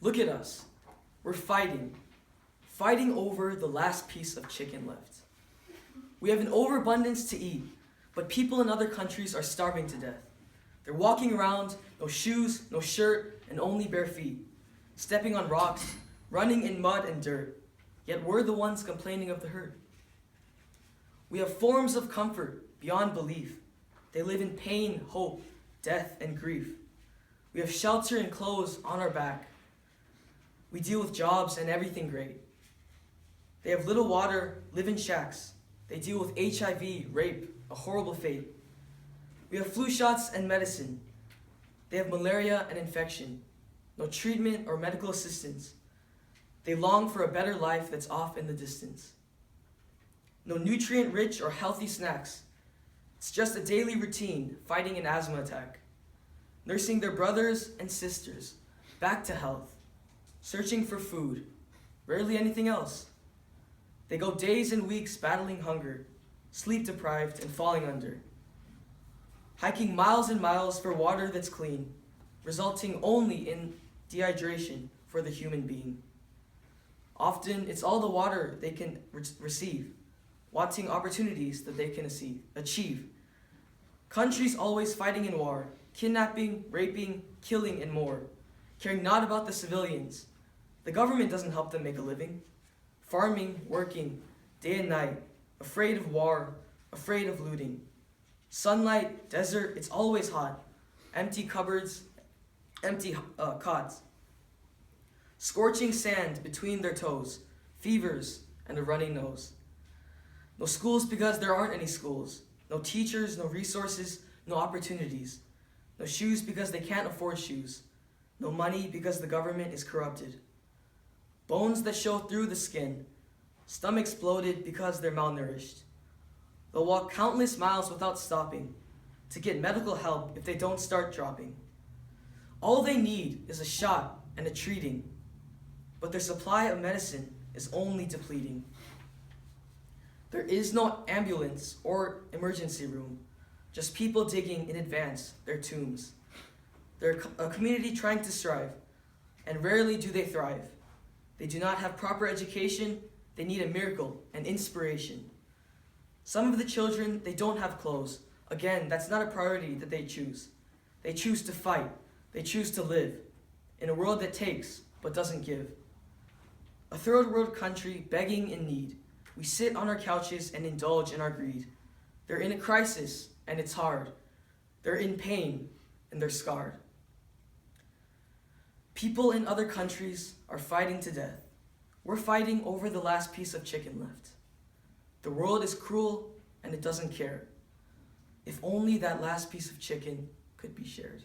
Look at us. We're fighting over the last piece of chicken left. We have an overabundance to eat, but people in other countries are starving to death. They're walking around, no shoes, no shirt, and only bare feet, stepping on rocks, running in mud and dirt, yet we're the ones complaining of the hurt. We have forms of comfort beyond belief. They live in pain, hope, death, and grief. We have shelter and clothes on our back. We deal with jobs and everything great. They have little water, live in shacks. They deal with HIV, rape, a horrible fate. We have flu shots and medicine. They have malaria and infection. No treatment or medical assistance. They long for a better life that's off in the distance. No nutrient-rich or healthy snacks. It's just a daily routine, fighting an asthma attack. Nursing their brothers and sisters back to health. Searching for food, rarely anything else. They go days and weeks battling hunger, sleep-deprived and falling under. Hiking miles and miles for water that's clean, resulting only in dehydration for the human being. Often, it's all the water they can receive, wanting opportunities that they can achieve. Countries always fighting in war, kidnapping, raping, killing, and more, caring not about the civilians. The government doesn't help them make a living. Farming, working, day and night, afraid of war, afraid of looting. Sunlight, desert, it's always hot. Empty cupboards, empty cots. Scorching sand between their toes, fevers, and a runny nose. No schools because there aren't any schools. No teachers, no resources, no opportunities. No shoes because they can't afford shoes. No money because the government is corrupted. Bones that show through the skin. Stomachs bloated because they're malnourished. They'll walk countless miles without stopping to get medical help if they don't start dropping. All they need is a shot and a treating, but their supply of medicine is only depleting. There is no ambulance or emergency room, just people digging in advance their tombs. They're a community trying to strive, and rarely do they thrive. They do not have proper education, they need a miracle and inspiration. Some of the children, they don't have clothes. Again, that's not a priority that they choose. They choose to fight, they choose to live, in a world that takes, but doesn't give. A third world country begging in need. We sit on our couches and indulge in our greed. They're in a crisis, and it's hard. They're in pain, and they're scarred. People in other countries are fighting to death. We're fighting over the last piece of chicken left. The world is cruel, and it doesn't care. If only that last piece of chicken could be shared.